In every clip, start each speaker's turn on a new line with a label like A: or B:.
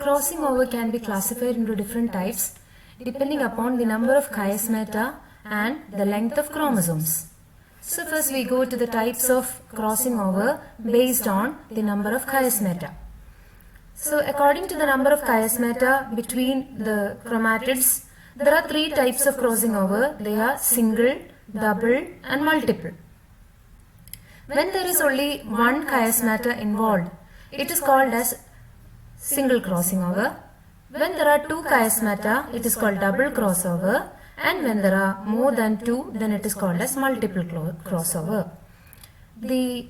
A: Crossing over can be classified into different types depending upon the number of chiasmata and the length of chromosomes. So first we go to the types of crossing over based on the number of chiasmata. So according to the number of chiasmata between the chromatids, there are three types of crossing over. They are single, double and multiple. When there is only one chiasmata involved, it is called as single crossing over. When there are two chiasmata, it is called double crossover. And when there are more than two, then it is called as multiple crossover. The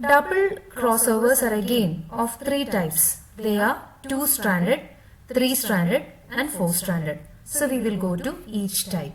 A: double crossovers are again of three types. They are two-stranded, three-stranded and four-stranded. So we will go to each type.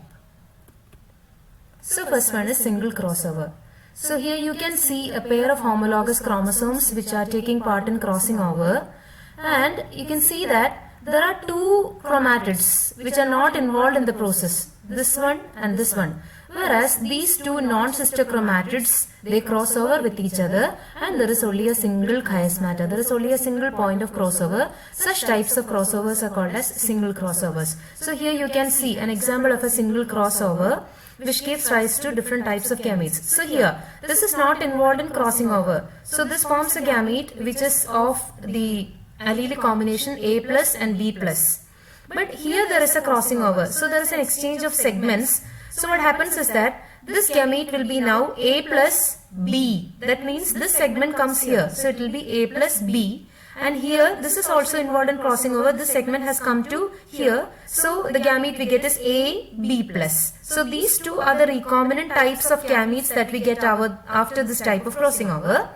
A: So first one is single crossover. So here you can see a pair of homologous chromosomes which are taking part in crossing over, and you can see that there are two chromatids which are not involved in the process, this one and this one. Whereas these two non-sister chromatids, they cross over with each other and there is only a single chiasmata. There is only a single point of crossover. Such types of crossovers are called as single crossovers. So here you can see an example of a single crossover which gives rise to different types of gametes. So here, this is not involved in crossing over. So this forms a gamete which is of the allelic combination A plus and B plus. But here there is a crossing over. So there is an exchange of segments. So what happens is that this gamete will be now A plus B. That means this segment comes here. So it will be A plus B. And here this is also involved in crossing over. This segment has come to here. So the gamete we get is A, B plus. So these two are the recombinant types of gametes that we get after this type of crossing over.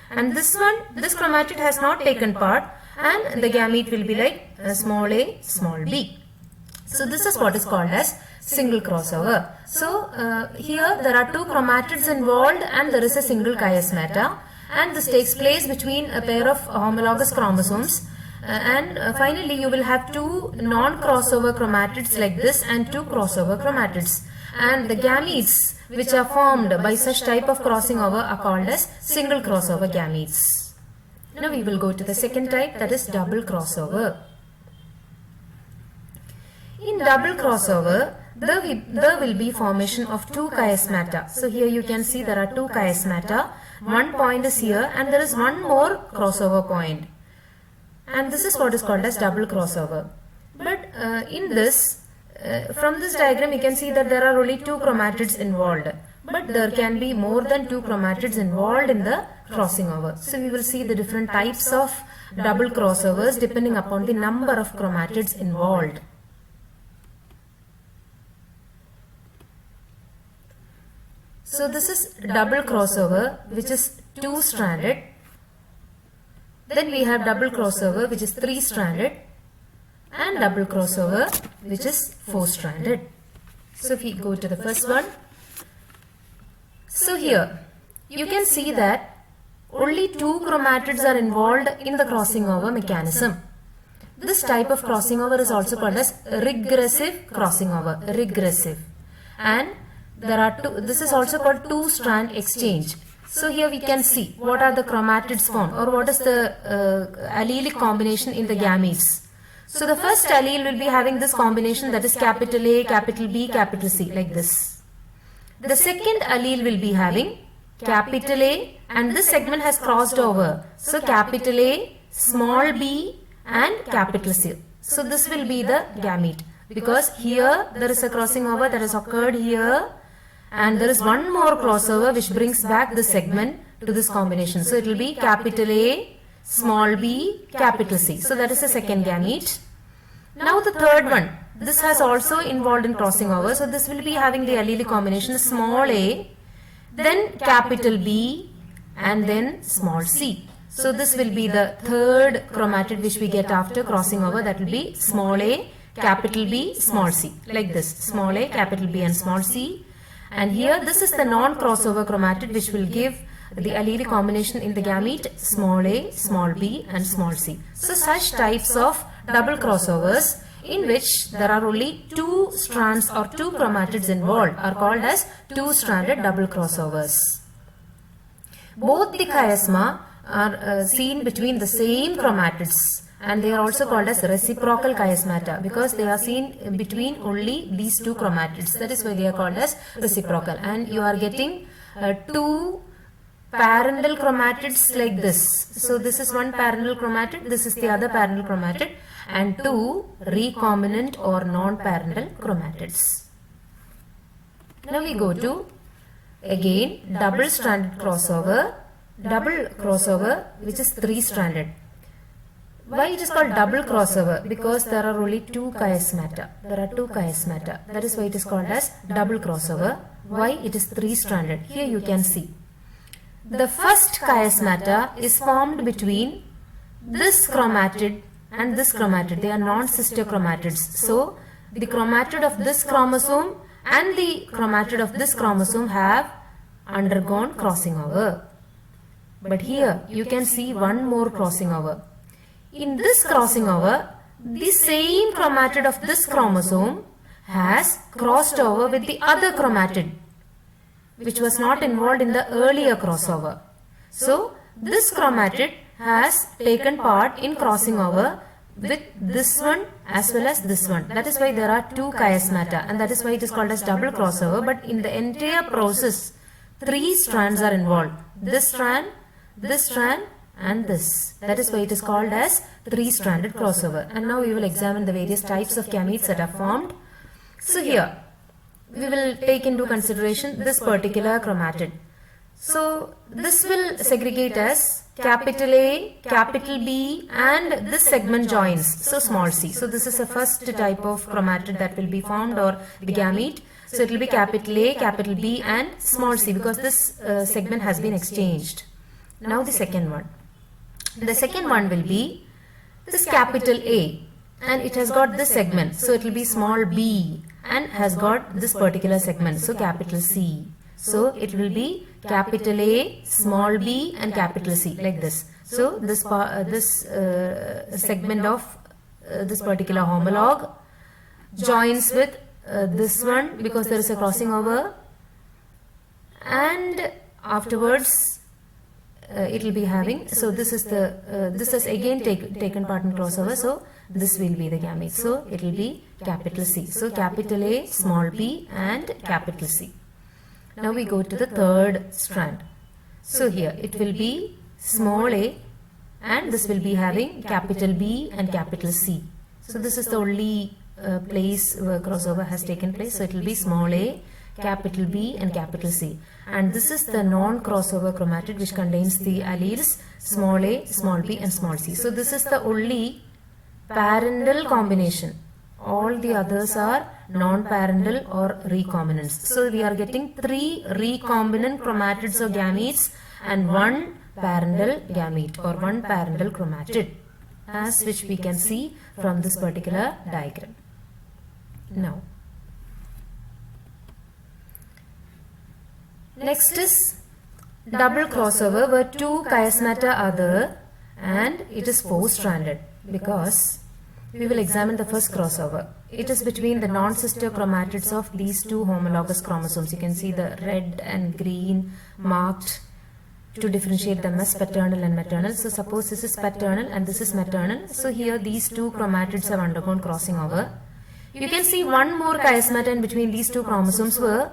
A: And this one, this chromatid has not taken part, and the gamete will be like small a, small b. So this is what is called as single crossover. So here there are two chromatids involved and there is a single chiasmata, and this takes place between a pair of homologous chromosomes. And finally you will have two non-crossover chromatids like this and two crossover chromatids. And the gametes which are formed by such type of crossing over are called as single crossover gametes. Now we will go to the second type, that is double crossover. In double crossover, there will be formation of two chiasmata. So here you can see there are two chiasmata. One point is here and there is one more crossover point. And this is what is called as double crossover. But in this, from this diagram you can see that there are only two chromatids involved. But there can be more than two chromatids involved in the crossing over. So we will see the different types of double crossovers depending upon the number of chromatids involved. So this is double crossover which is two-stranded. Then we have double crossover which is three-stranded, and double crossover which is four-stranded. So if we go to the first one. So here you can see that only two chromatids are involved in the crossing over mechanism. This type of crossing over is also called as regressive crossing over. Regressive. And there are two, this is also called two-strand exchange. So here we can see what are the chromatids formed, or what is the allelic combination in the gametes. So the first allele will be having this combination, that is capital A, capital B, capital C, like this. The second allele will be having capital A, and this segment has crossed over. So capital A, small b and capital C. So this will be the gamete, because here there is a crossing over that has occurred here, and there is one more crossover which brings back the segment to this combination. So it will be capital A, small b, capital C. So that is the second gamete. Now the third one, this has also involved in crossing over. So this will be having the allelic combination small a, then capital B and then small c. So this will be the third chromatid which we get after crossing over. That will be small a, capital B, small c, like this. Small a, capital B and small c. And here this is the non-crossover chromatid which will give the allelic combination in the gamete small a, small b and small c. So such types of double crossovers in which there are only two strands or two chromatids involved are called as two-stranded double crossovers. Both the chiasma are seen between the same chromatids, and they are also called as reciprocal chiasmata because they are seen between only these two chromatids. That is why they are called as reciprocal. And you are getting two parental chromatids like this. So this is one parental chromatid, this is the other parental chromatid, and two recombinant or non-parental chromatids. Now we go to again double-stranded crossover. Double crossover, which is three-stranded. Why it is called double crossover? Because there are only two chiasmata. There are two chiasmata. That is why it is called as double crossover. Why it is three-stranded? Here you can see. The first chiasmata is formed between this chromatid and this chromatid. They are non-sister chromatids. So the chromatid of this chromosome and the chromatid of this chromosome have undergone crossing over. But here you can see one more crossing over. In this crossing over, the same chromatid of this chromosome has crossed over with the other chromatid, which was not involved in the earlier crossover. So this chromatid has taken part in crossing over with this one as well as this one. That is why there are two chiasmata, and that is why it is called as double crossover. But in the entire process, three strands are involved. This strand, and this. That is why it is called as three-stranded crossover. And now we will examine the various types of gametes that are formed. So here we will take into consideration this particular chromatid. So this will segregate as capital A, capital B, and this segment joins, so small c. So this is the first type of chromatid that will be formed, or the gamete. So it will be capital A, capital B, and small c, because this segment has been exchanged. Now the second one. The second one will be this capital A, and it has got this segment, so it will be small b, and has got this particular segment, so capital C. So it will be capital A, small b, and capital C, like this. So this segment of this particular homologue joins with this one because there is a crossing over, and afterwards it will be having, so this is the this has again taken part in crossover, so this will be the gamete. So it will be capital C. So capital A, small b, and capital C. Now we go to the third strand. So here it will be small a, and this will be having capital B and capital C. So this is the only place where crossover has taken place. So it will be small a, capital B, and capital C. And this is the non-crossover chromatid which contains the alleles small a, small b, and small c. So this is the only parental combination. All the others are non-parental or recombinants. So we are getting three recombinant chromatids or gametes and one parental gamete or one parental chromatid, as which we can see from this particular diagram. Now, next is double crossover where two chiasmata are there and it is four-stranded, because we will examine the first crossover. It is between the non-sister chromatids of these two homologous chromosomes. You can see the red and green marked to differentiate them as paternal and maternal. So suppose this is paternal and this is maternal. So here these two chromatids have undergone crossing over. You can see one more chiasmata in between these two chromosomes where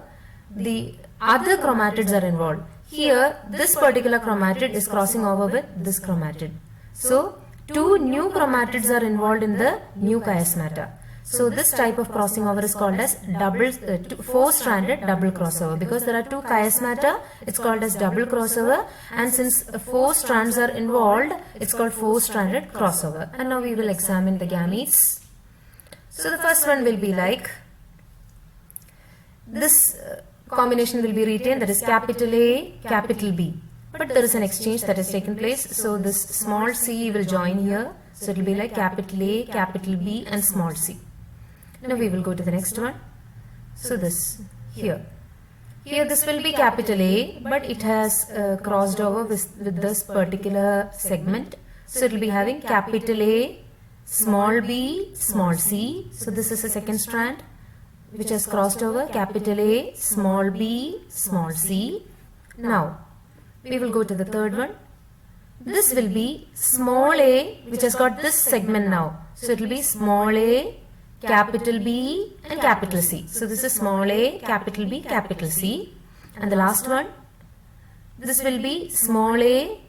A: the other chromatids are involved. Here this particular chromatid is crossing over with this chromatid. So two new chromatids are involved in the new chiasmata. So this type of crossing over is called as four-stranded double crossover, because there are two chiasmata. It's called as double crossover, and since four strands are involved, it's called four-stranded crossover. And now we will examine the gametes. So the first one will be like this. Combination will be retained, that is capital A, capital B. But there is an exchange that has taken place. So this small c will join here. So it will be like capital A, capital B, and small c. Now we will go to the next one. So this here. Here this will be capital A, but it has crossed over with this particular segment. So it will be having capital A, small b, small c. So this is the second strand which has crossed over, capital A, small b, small c. Now we will go to the third one. this will be small a, which has got this segment now. So it will be small a, capital B and capital C. So this is small a, capital B, capital C. And the last one, this will be small a,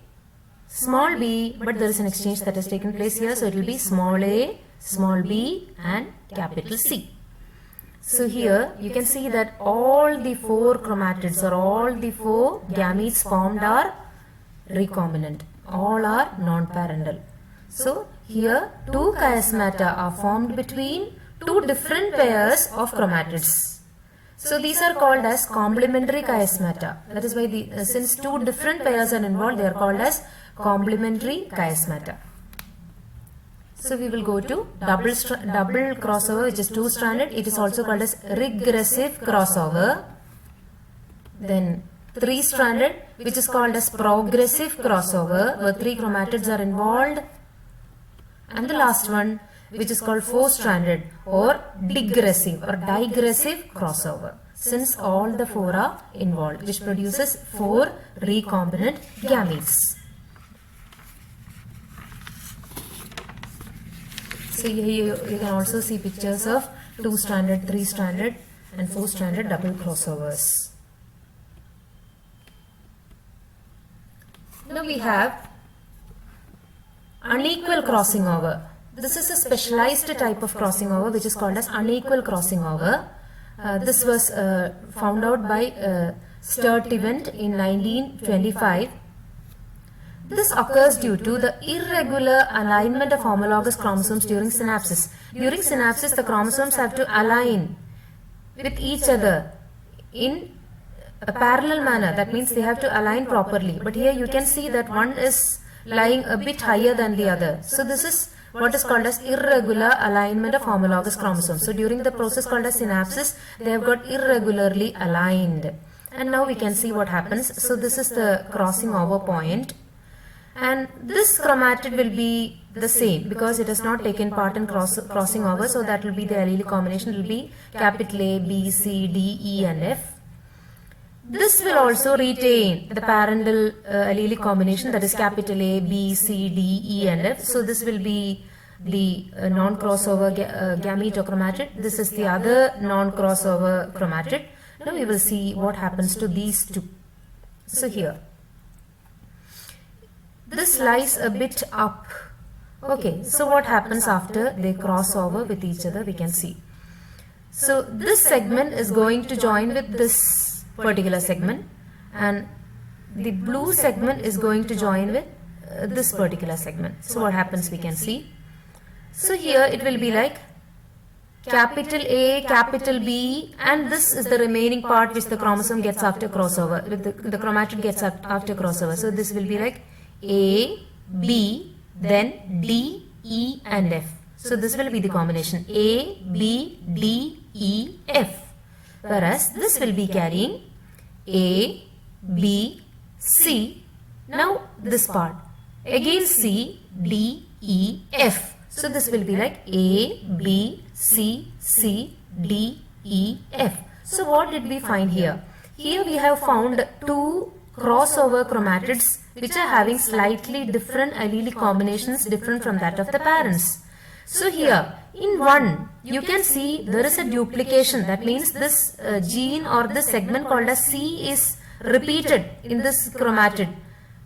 A: small b, but there is an exchange that has taken place here. So it will be small a, small b and capital C. So here you can see that all the four chromatids or all the four gametes formed are recombinant. All are non-parental. So here two chiasmata are formed between two different pairs of chromatids. So these are called as complementary chiasmata. That is why since two different pairs are involved, they are called as complementary chiasmata. So we will go to double crossover, which is two-stranded. It is also called as regressive crossover. Then three-stranded, which is called as progressive crossover, where three chromatids are involved. And the last one, which is called four-stranded or digressive or digressive crossover, since all the four are involved, which produces four recombinant gametes. So here you can also see pictures of two-stranded, three-stranded and four-stranded double crossovers. Now we have unequal crossing over. This is a specialized type of crossing over which is called as unequal crossing over. This was found out by Sturtevant in 1925. This occurs due to the irregular alignment of homologous chromosomes during synapsis. During synapsis, the chromosomes have to align with each other in a parallel manner. That means they have to align properly. But here you can see that one is lying a bit higher than the other. So this is what is called as irregular alignment of homologous chromosomes. So during the process called as synapsis, they have got irregularly aligned. And now we can see what happens. So this is the crossing over point. And this chromatid will be the same because it has not taken part in crossing over. So that will be the allele combination. It will be capital A, B, C, D, E and F. This will also retain the parental allele combination, that is capital A, B, C, D, E and F. So this will be the non-crossover gamete or chromatid. This is the other non-crossover chromatid. Now we will see what happens to these two. So here, this lies a bit up. Okay, so what happens after they cross over with each other, we can see. So this segment is going to join with this particular segment, and the blue segment is going to join with this particular segment. So what happens, we can see. So here it will be like capital A, capital B, and this is the remaining part which the chromosome gets after crossover, the chromatid gets after crossover. So this will be like A, B, then D, E and F. So this will be the combination A, B, D, E, F. Whereas this will be carrying A, B, C. Now this part. Again C, D, E, F. So this will be like A, B, C, C, D, E, F. So what did we find here? Here we have found two crossover chromatids which are having slightly different allele combinations different from that of the parents. So here in one you can see there is a duplication. That means this gene or this segment called as C is repeated in this chromatid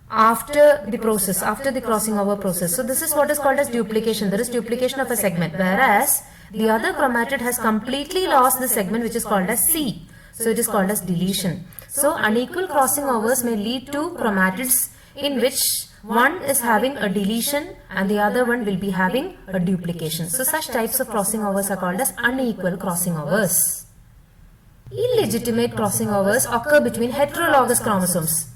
A: after the process, after the crossing over process. So this is what is called as duplication. There is duplication of a segment, whereas the other chromatid has completely lost the segment which is called as C. So it is called as deletion. So unequal crossing overs may lead to chromatids in which one is having a deletion and the other one will be having a duplication. So such types of crossing overs are called as unequal crossing overs. Illegitimate crossing overs occur between heterologous chromosomes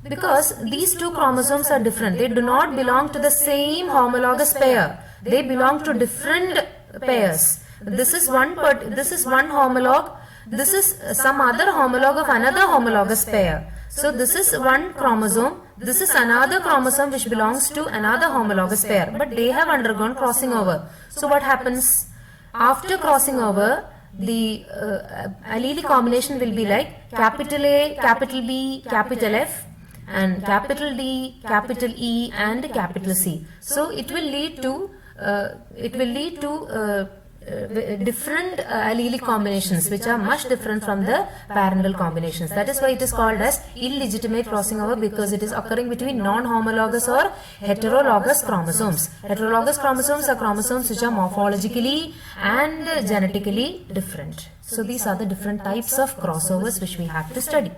A: because these two chromosomes are different. They do not belong to the same homologous pair. They belong to different pairs. This is one homolog. This is some other homolog of another homologous pair. So this is one chromosome. This is another chromosome which belongs to another homologous pair. But they have undergone crossing over. So what happens? After crossing over, the allele combination will be like capital A, capital B, capital F. and capital D, capital E and capital C. So it will lead to different allele combinations which are much different from the parental combinations. That is why it is called as illegitimate crossing over, because it is occurring between non-homologous or heterologous chromosomes. Heterologous chromosomes are chromosomes which are morphologically and genetically different. So these are the different types of crossovers which we have to study.